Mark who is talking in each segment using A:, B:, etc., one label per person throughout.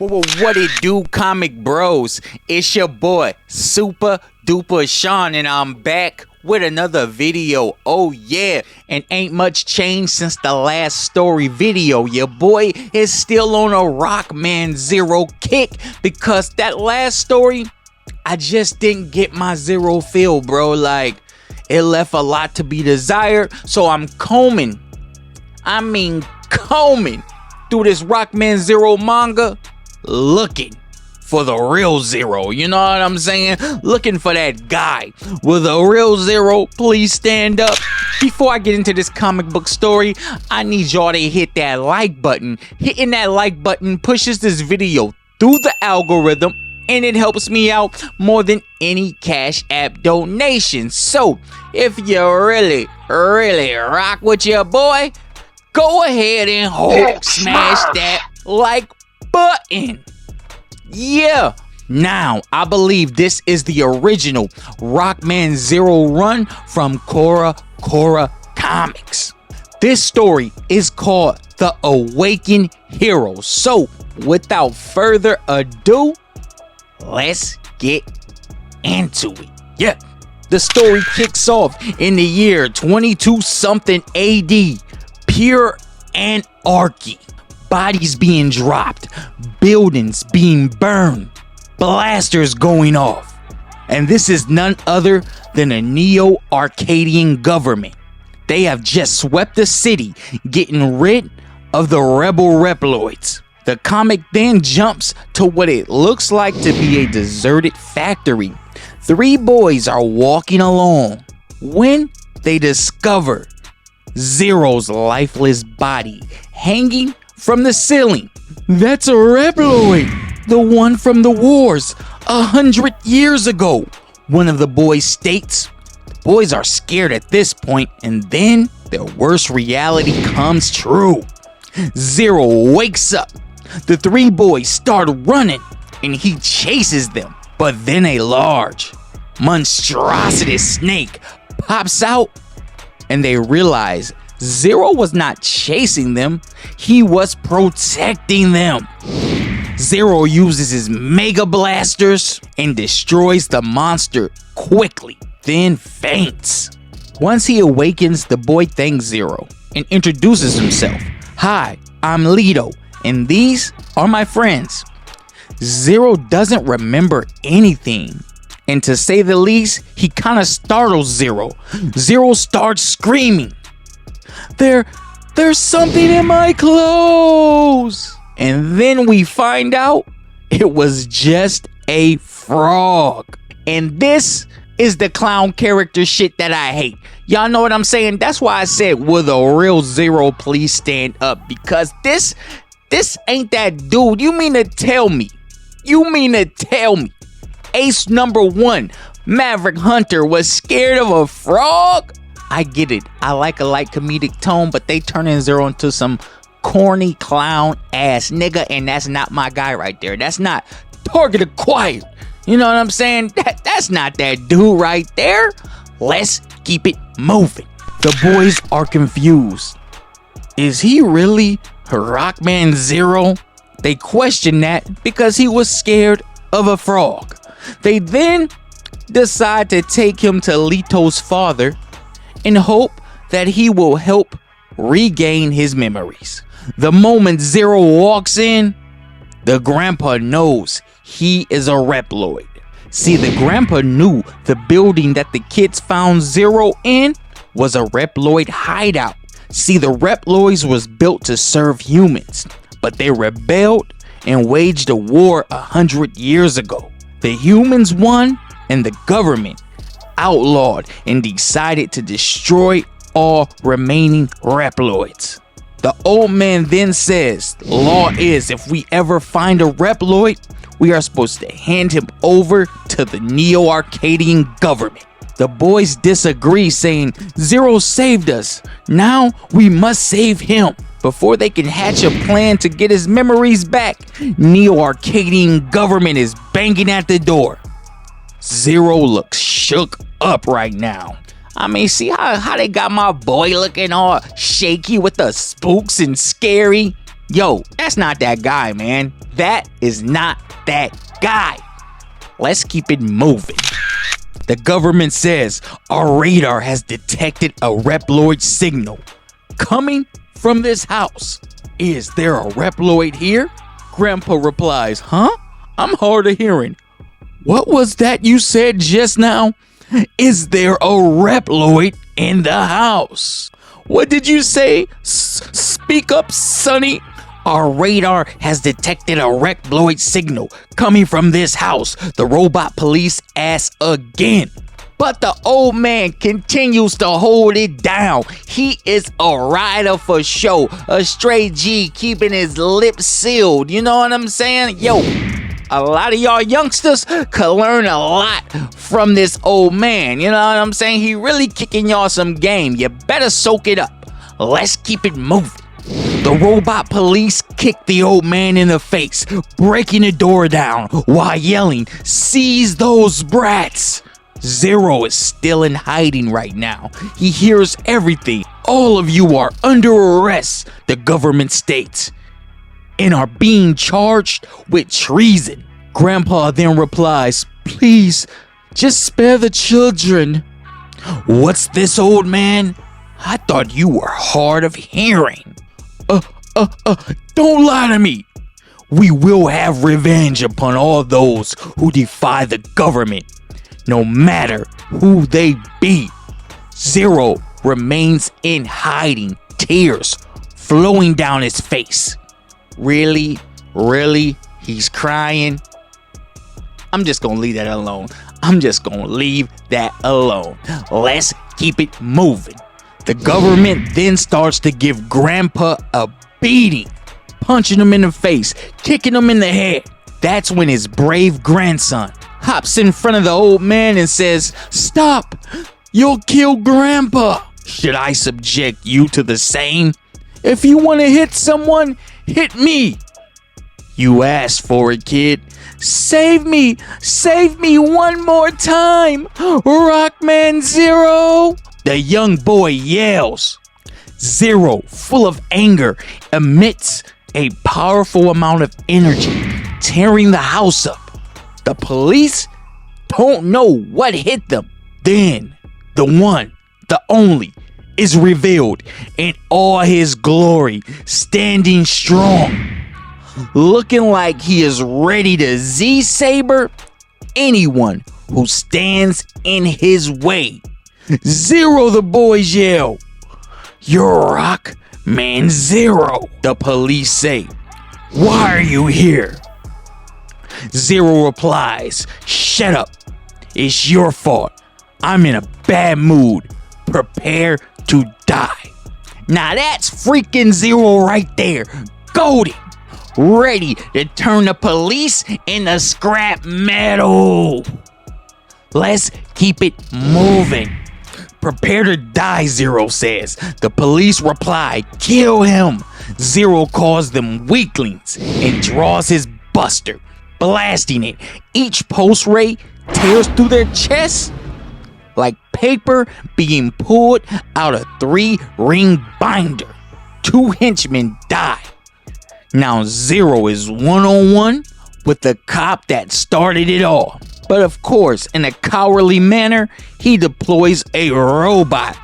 A: What it do, comic bros? It's your boy, Super Duper Sean, and I'm back with another video. Oh yeah, and ain't much changed since the last story video. Your boy is still on a Rockman Zero kick because that last story, I just didn't get my Zero feel, bro. Like, it left a lot to be desired, so I'm combing through this Rockman Zero manga, looking for the real Zero. You know what I'm saying? Looking for that guy with a real Zero. Please stand up. Before I get into this comic book story, I need y'all to hit that like button. Hitting that like button pushes this video through the algorithm, and it helps me out more than any Cash App donation. So if you really rock with your boy, go ahead and smash that like button. Yeah. Now, I believe this is the original Rockman Zero run from CoroCoro Comics. This story is called The Awaken Hero. So, without further ado, let's get into it. Yeah. The story kicks off in the year 22-something AD. Pure anarchy. Bodies being dropped, buildings being burned, blasters going off. And this is none other than a Neo-Arcadian government. They have just swept the city, getting rid of the rebel Reploids. The comic then jumps to what it looks like to be a deserted factory. Three boys are walking along when they discover Zero's lifeless body hanging from the ceiling. That's a Reploid, the one from the wars 100 years ago. One of the boys states. The boys are scared at this point, and then their worst reality comes true. Zero wakes up. The three boys start running, and he chases them. But then a large, monstrosity snake pops out, and they realize Zero was not chasing them, he was protecting them. Zero uses his mega blasters and destroys the monster quickly, then faints. Once he awakens, the boy thanks Zero and introduces himself. Hi, I'm Lito, and these are my friends. Zero doesn't remember anything, and to say the least, he kind of startles Zero. Zero starts screaming, There's something in my clothes! And then we find out it was just a frog. And this is the clown character shit that I hate. Y'all know what I'm saying? That's why I said, will the real Zero please stand up? Because this ain't that dude. You mean to tell me Ace number 1, Maverick Hunter, was scared of a frog? I get it. I like a light comedic tone, but they turning Zero into some corny clown ass nigga, and that's not my guy right there. That's not target acquired. You know what I'm saying? That's not that dude right there. Let's keep it moving. The boys are confused. Is he really Rockman Zero? They question that because he was scared of a frog. They then decide to take him to Lito's father in hope that he will help regain his memories. The moment Zero walks in, the grandpa knows he is a Reploid. See, the grandpa knew the building that the kids found Zero in was a Reploid hideout. See, the Reploids was built to serve humans, but they rebelled and waged a war 100 years ago. The humans won, and the government outlawed and decided to destroy all remaining Reploids. The old man then says, the law is if we ever find a Reploid, we are supposed to hand him over to the Neo-Arcadian government. The boys disagree, saying, Zero saved us. Now we must save him. Before they can hatch a plan to get his memories back, Neo-Arcadian government is banging at the door. Zero looks shook up right now. I mean, see how they got my boy looking all shaky with the spooks and scary? Yo, that's not that guy, man. That is not that guy. Let's keep it moving. The government says our radar has detected a Reploid signal coming from this house. Is there a Reploid here? Grandpa replies, huh? I'm hard of hearing. What was that you said just now? Is there a Reploid in the house? What did you say? Speak up, Sonny. Our radar has detected a Reploid signal coming from this house. The robot police asks again. But the old man continues to hold it down. He is a rider for show. A straight G keeping his lips sealed. You know what I'm saying? Yo, a lot of y'all youngsters could learn a lot from this old man. You know what I'm saying? He really kicking y'all some game. You better soak it up. Let's keep it moving. The robot police kick the old man in the face, breaking the door down while yelling, "Seize those brats!" Zero is still in hiding right now. He hears everything. All of you are under arrest, the government states, and are being charged with treason. Grandpa then replies, "Please, just spare the children." What's this, old man? I thought you were hard of hearing. Don't lie to me. We will have revenge upon all those who defy the government, no matter who they be. Zero remains in hiding, tears flowing down his face. Really? He's crying? I'm just gonna leave that alone. Let's keep it moving. The government then starts to give Grandpa a beating, punching him in the face, kicking him in the head. That's when his brave grandson hops in front of the old man and says, "Stop! You'll kill Grandpa." Should I subject you to the same? If you want to hit someone, hit me. You asked for it, kid. Save me one more time, Rockman Zero. The young boy yells. Zero, full of anger, emits a powerful amount of energy, tearing the house up. The police don't know what hit them. Then, the one, the only, is revealed in all his glory, standing strong, looking like he is ready to Z-saber anyone who stands in his way. Zero, the boys yell. "You're Rockman Zero," the police say. "Why are you here?" Zero replies, "Shut up. It's your fault. I'm in a bad mood. Prepare to die." Now that's freaking Zero right there. Golden. Ready to turn the police into scrap metal. Let's keep it moving. "Prepare to die," Zero says. The police reply, "Kill him." Zero calls them weaklings and draws his buster, blasting it. Each pulse ray tears through their chest like paper being pulled out a 3-ring binder. 2 henchmen die. Now Zero is one-on-one with the cop that started it all. But of course, in a cowardly manner, he deploys a robot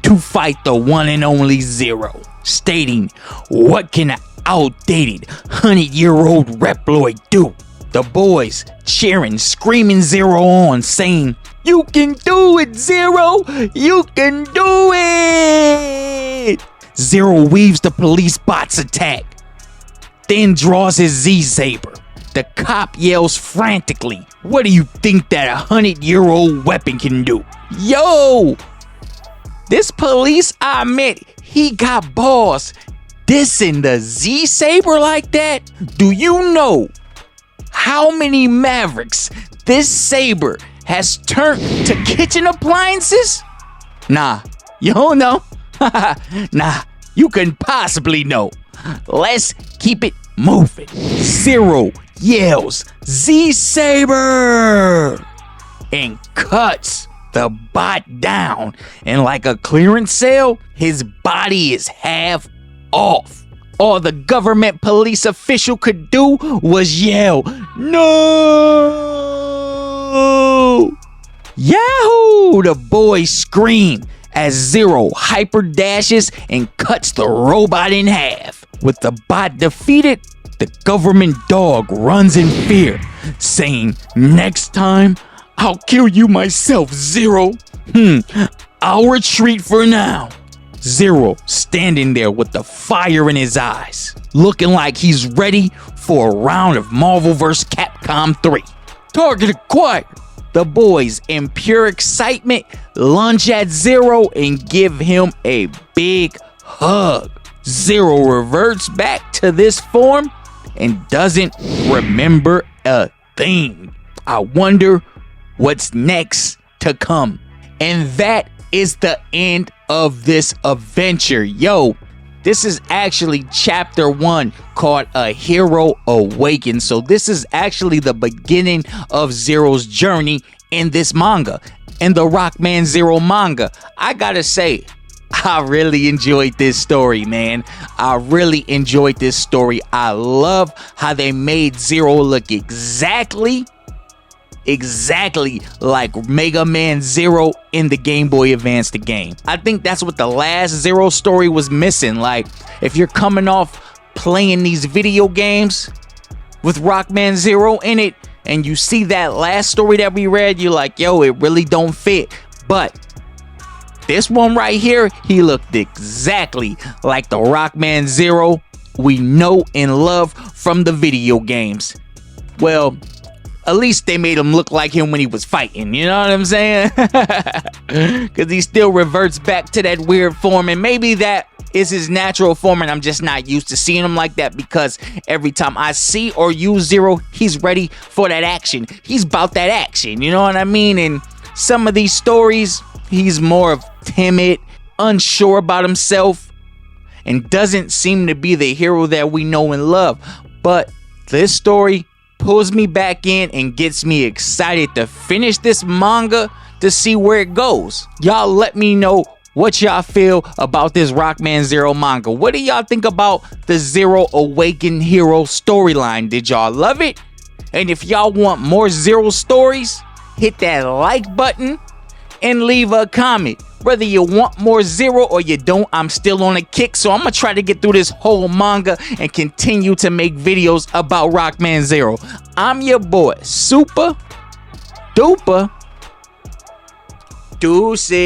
A: to fight the one and only Zero, stating, "What can an outdated 100-year-old Reploid do?" The boys cheering, screaming Zero on, saying, "You can do it, Zero! You can do it!" Zero weaves the police bot's attack, then draws his Z-saber. The cop yells frantically, "What do you think that 100-year-old weapon can do?" Yo! This police, I admit, he got balls. Dissing the Z-saber like that? Do you know how many Mavericks this saber has turned to kitchen appliances? Nah, you don't know. Nah, you couldn't possibly know. Let's keep it moving. Zero yells, "Z-saber!" and cuts the bot down. And like a clearance sale, his body is half off. All the government police official could do was yell, "No!" Yahoo! The boys scream as Zero hyper dashes and cuts the robot in half. With the bot defeated, the government dog runs in fear, saying, "Next time, I'll kill you myself, Zero. I'll retreat for now." Zero standing there with the fire in his eyes, looking like he's ready for a round of Marvel vs. Capcom 3. Target acquired. The boys, in pure excitement, lunge at Zero and give him a big hug. Zero reverts back to this form and doesn't remember a thing. I wonder what's next to come. And that is the end of this adventure. Yo, this is actually chapter 1 called A Hero Awaken. So this is actually the beginning of Zero's journey in this manga, in the Rockman Zero manga. I gotta say, I really enjoyed this story, man. I really enjoyed this story. I love how they made Zero look exactly like Mega Man Zero in the Game Boy Advance the game. I think that's what the last Zero story was missing. Like, if you're coming off playing these video games with Rockman Zero in it, and you see that last story that we read, you're like, yo, it really don't fit. But this one right here, he looked exactly like the Rockman Zero we know and love from the video games. Well, at least they made him look like him when he was fighting, you know what I'm saying? Because he still reverts back to that weird form, and maybe that is his natural form, and I'm just not used to seeing him like that, because every time I see or use Zero, he's ready for that action. He's about that action, you know what I mean? And some of these stories, he's more of timid, unsure about himself, and doesn't seem to be the hero that we know and love. But this story pulls me back in and gets me excited to finish this manga to see where it goes. Y'all let me know what y'all feel about this Rockman Zero manga. What do y'all think about the Zero Awaken hero storyline? Did y'all love it? And if y'all want more Zero stories, hit that like button and leave a comment. Whether you want more Zero or you don't, I'm still on a kick, so I'm gonna try to get through this whole manga and continue to make videos about Rockman Zero. I'm your boy, Super Duper Deuces.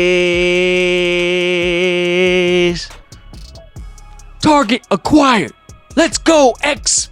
A: Target acquired. Let's go, X.